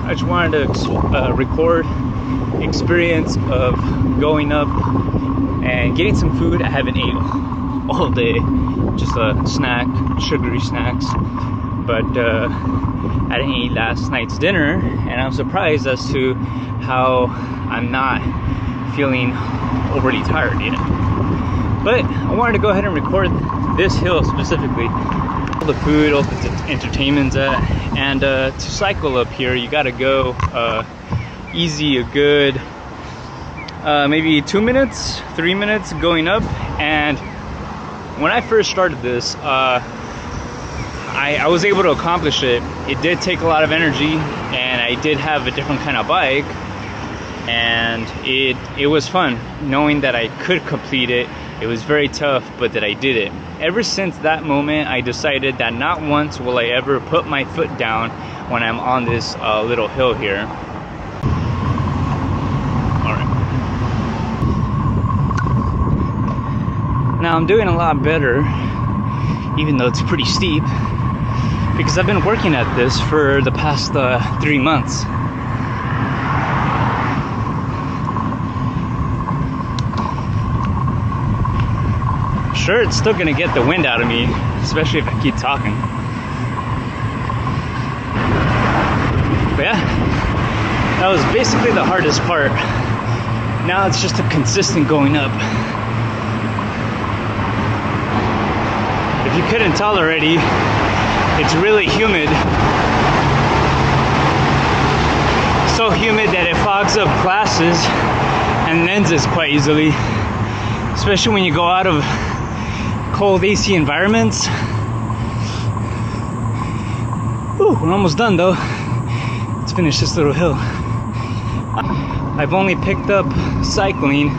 I just wanted to record experience of going up and getting some food I haven't ate all day, just a snack, sugary snacks. But I didn't eat last night's dinner, and I'm surprised as to how I'm not feeling overly tired yet. But I wanted to go ahead and record this hill specifically. All the food, all the entertainment's at, and to cycle up here, you gotta go easy, a good maybe 2 minutes, 3 minutes going up. And when I first started this, I was able to accomplish it. It did take a lot of energy, and I did have a different kind of bike, and it was fun knowing that I could complete it. It was very tough, but that I did it. Ever since that moment, I decided that not once will I ever put my foot down when I'm on this little hill here. Alright. Now I'm doing a lot better, even though it's pretty steep, because I've been working at this for the past 3 months. Sure, it's still gonna get the wind out of me, especially if I keep talking. But yeah, that was basically the hardest part. Now it's just a consistent going up. If you couldn't tell already, it's really humid. So humid that it fogs up glasses and lenses quite easily, especially when you go out of cold AC environments. Whew, we're almost done though. Let's finish this little hill. I've only picked up cycling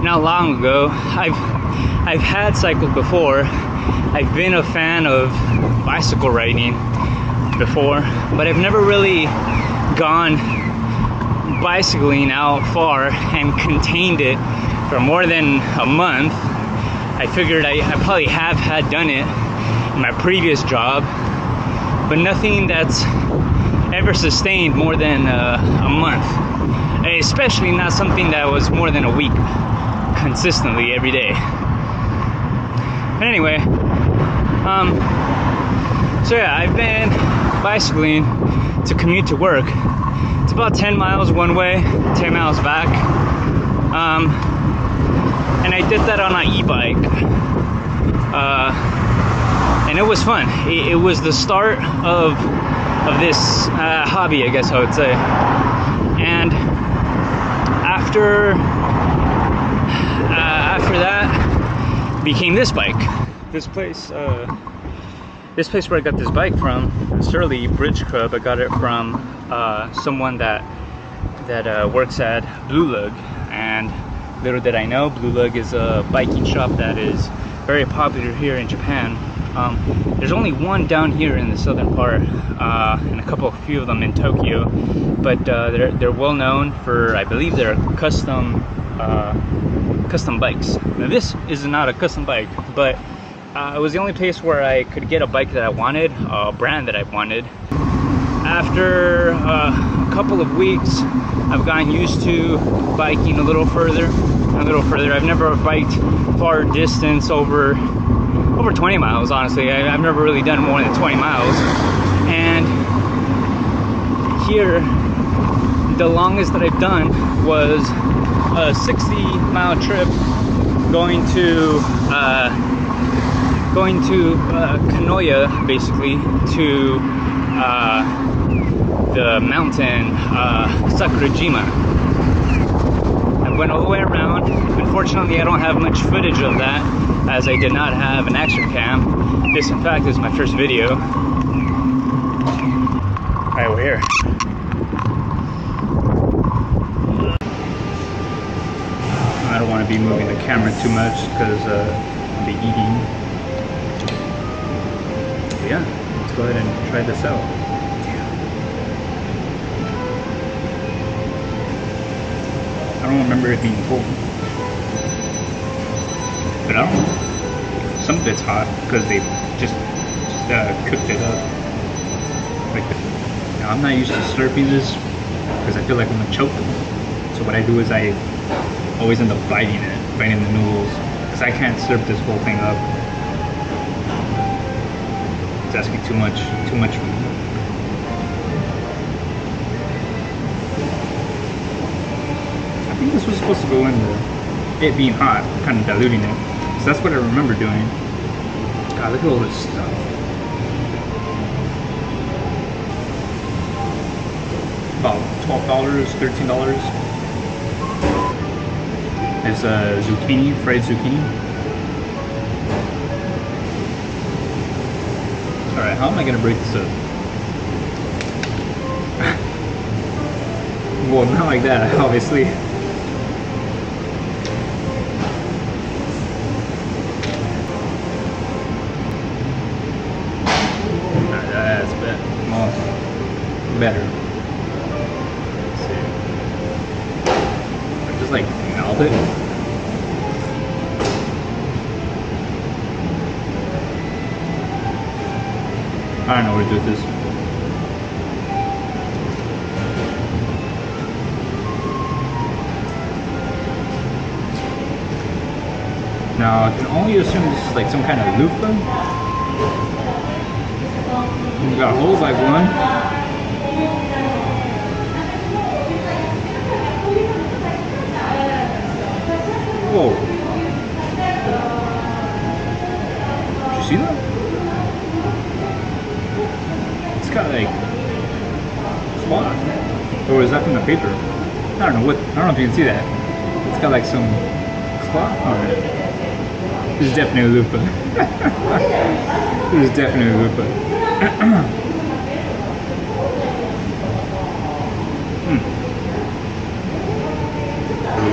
not long ago. I've had cycled before. I've been a fan of bicycle riding before, but I've never really gone bicycling out far and contained it for more than a month. I figured I probably have had done it in my previous job, but nothing that's ever sustained more than a month, especially not something that was more than a week consistently every day. But anyway, so yeah, I've been bicycling to commute to work. It's about 10 miles one way, 10 miles back. And I did that on an e-bike, and it was fun. It was the start of this hobby, I guess I would say. And after that became this bike. This place where I got this bike from, Surly Bridge Club. I got it from someone that works at Blue Lug, and little did I know, Blue Lug is a biking shop that is very popular here in Japan. There's only one down here in the southern part, and a few of them in Tokyo, but they're well known for, I believe, their custom bikes. Now this is not a custom bike, but it was the only place where I could get a bike that I wanted, a brand that I wanted. After a couple of weeks, I've gotten used to biking a little further. I've never biked far distance over 20 miles, honestly. I've never really done more than 20 miles. And here, the longest that I've done was a 60-mile trip going to Kanoya, basically, to the mountain Sakurajima. I went all the way around. Unfortunately, I don't have much footage of that, as I did not have an action cam. This, in fact, is my first video. Alright, we're here. I don't want to be moving the camera too much because I'll be eating. But yeah, let's go ahead and try this out. I don't remember it being cold, but I don't know. Some of it's hot because they just cooked it up. Like, I Now, I'm not used to slurping this because I feel like I'm gonna choke. So what I do is I always end up biting the noodles, because I can't slurp this whole thing up. It's asking too much for me. I think this was supposed to go in it being hot, kind of diluting it. So that's what I remember doing. God, look at all this stuff. About $12, $13. There's zucchini, fried zucchini. Alright, how am I gonna break this up? Well, not like that, obviously. That's better. Let's see. Just like melt it. I don't know what to do with this. Now, I can only assume this is like some kind of loofah. You got holes like one. Whoa. Did you see that? It's got like cloth. Or is that from the paper? I don't know if you can see that. It's got like some cloth on it. This is definitely a loofah. This is definitely a loofah.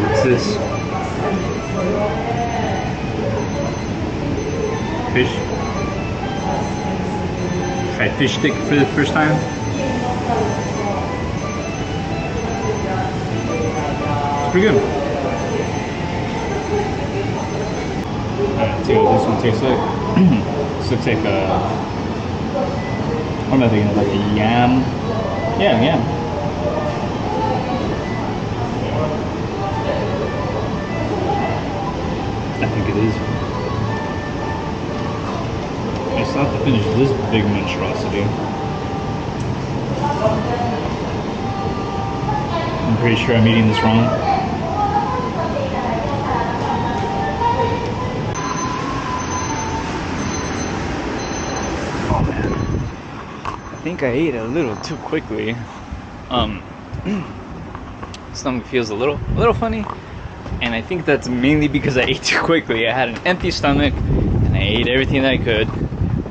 What's this? Fish. Tried fish stick for the first time. It's pretty good. Alright, let's see what this one tastes like. This looks like what am I thinking of? Like a yam? Yeah, yam. I think it is. I still have to finish this big monstrosity. I'm pretty sure I'm eating this wrong. Oh man. I think I ate a little too quickly. Stomach feels a little funny. And I think that's mainly because I ate too quickly. I had an empty stomach and I ate everything that I could.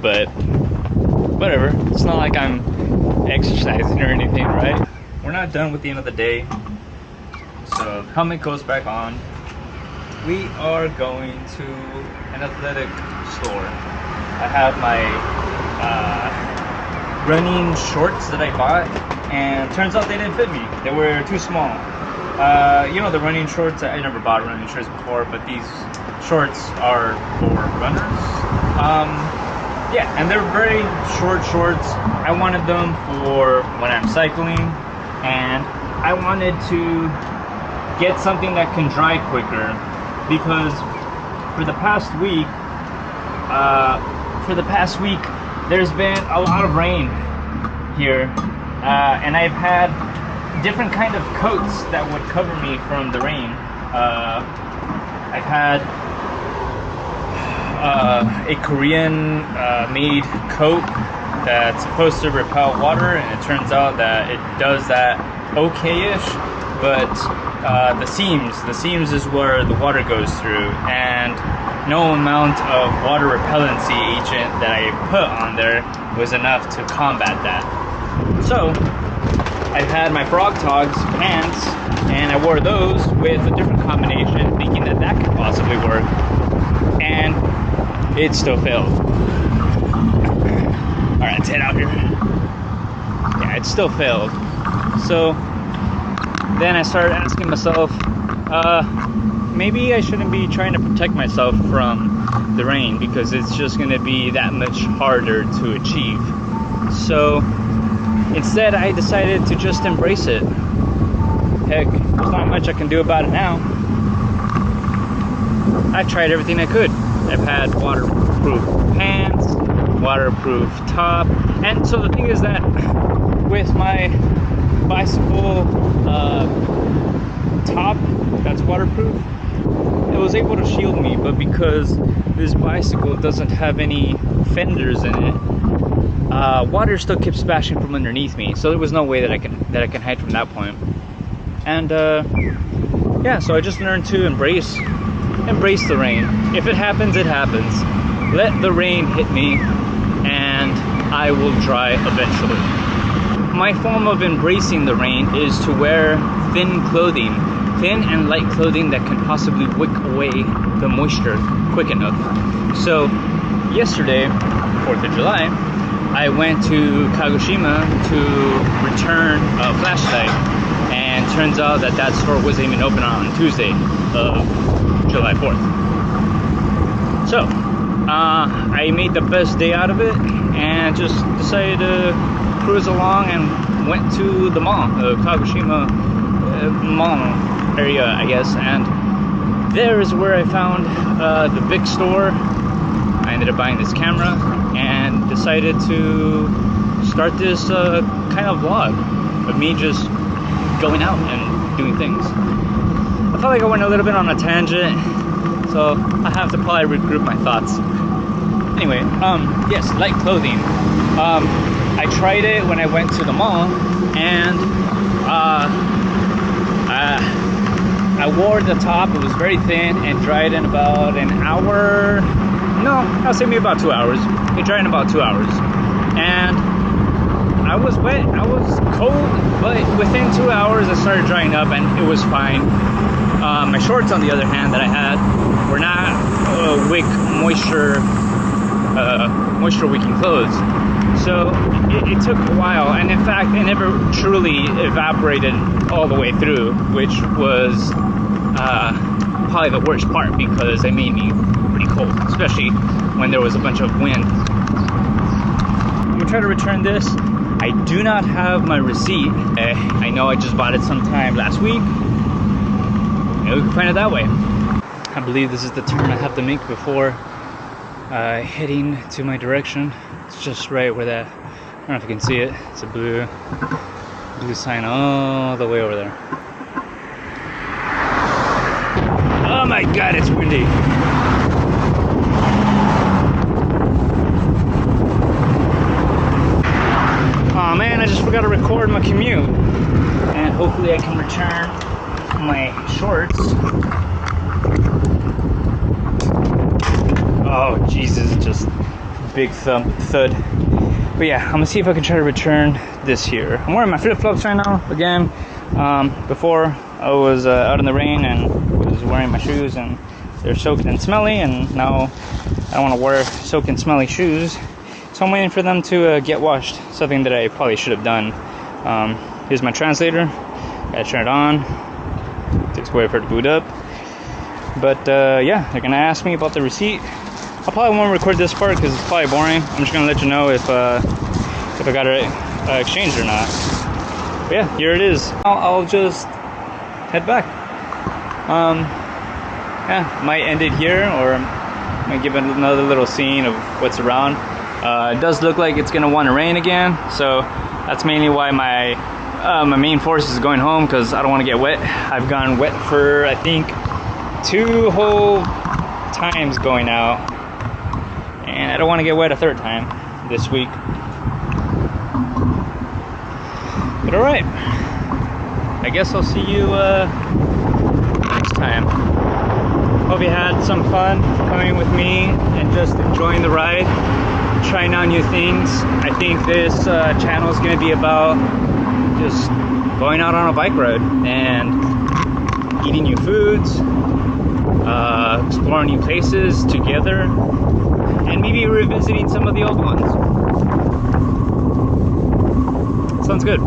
But whatever, it's not like I'm exercising or anything, right? We're not done with the end of the day. So helmet goes back on. We are going to an athletic store. I have my running shorts that I bought, and turns out they didn't fit me. They were too small. You know, the running shorts, I never bought running shorts before, but these shorts are for runners. Yeah, and they're very short shorts. I wanted them for when I'm cycling, and I wanted to get something that can dry quicker, because for the past week, there's been a lot of rain here, and I've had different kind of coats that would cover me from the rain. I've had a Korean made coat that's supposed to repel water, and it turns out that it does that okay-ish, but the seams is where the water goes through, and no amount of water repellency agent that I put on there was enough to combat that. So I've had my Frog Togs pants, and I wore those with a different combination, thinking that that could possibly work, and it still failed. Alright, let's head out here. Yeah, it still failed. So then I started asking myself, maybe I shouldn't be trying to protect myself from the rain, because it's just going to be that much harder to achieve. So instead I decided to just embrace it. Heck, there's not much I can do about it now. I tried everything I could. I've had waterproof pants, waterproof top, and so the thing is that with my bicycle top that's waterproof, it was able to shield me, but because this bicycle doesn't have any fenders in it, water still kept splashing from underneath me, so there was no way that I can hide from that point. And yeah, so I just learned to embrace the rain. If it happens, it happens. Let the rain hit me and I will dry eventually. My form of embracing the rain is to wear thin clothing, thin and light clothing that can possibly wick away the moisture quick enough. So yesterday, 4th of July, I went to Kagoshima to return a flashlight, and turns out that that store wasn't even open on Tuesday of July 4th. So I made the best day out of it and just decided to cruise along and went to the mall, Kagoshima mall area, I guess, and there is where I found the big store. I ended up buying this camera and decided to start this kind of vlog of me just going out and doing things. I felt like I went a little bit on a tangent, so I have to probably regroup my thoughts. Anyway, yes, light clothing. I tried it when I went to the mall, and I wore the top. It was very thin and dried in about an hour. No, I'll say maybe about 2 hours. It dried in about 2 hours. And I was wet, I was cold, but within 2 hours I started drying up and it was fine. My shorts, on the other hand, that I had were not wick moisture wicking clothes. So it took a while, and in fact it never truly evaporated all the way through, which was probably the worst part because it made me pretty cold, especially when there was a bunch of wind. I'm gonna try to return this. I do not have my receipt. I know I just bought it sometime last week. Maybe we can find it that way. I believe this is the turn I have to make before heading to my direction. It's just right where that, I don't know if you can see it. It's a blue sign all the way over there. Oh my God, it's windy. Oh man, I just forgot to record my commute. And hopefully I can return my shorts. Oh Jesus, just big thud. But yeah, I'm gonna see if I can try to return this here. I'm wearing my flip-flops right now again. Before I was out in the rain and was wearing my shoes and they're soaked and smelly, and now I don't want to wear soaked and smelly shoes, so I'm waiting for them to get washed, something that I probably should have done. Here's my translator. Gotta turn it on. Takes a while for it to boot up. But yeah, they're gonna ask me about the receipt. I probably won't record this part because it's probably boring. I'm just gonna let you know if I got it exchanged or not. But yeah, here it is. I'll just head back. Yeah, might end it here, or might give it another little scene of what's around. It does look like it's gonna want to rain again, so that's mainly why my main force is going home, because I don't want to get wet. I've gone wet for I think 2 whole times going out, and I don't want to get wet a 3rd time this week. But alright, I guess I'll see you next time. Hope you had some fun coming with me and just enjoying the ride, trying out new things. I think this channel is going to be about just going out on a bike ride and eating new foods, exploring new places together, and maybe revisiting some of the old ones. Sounds good.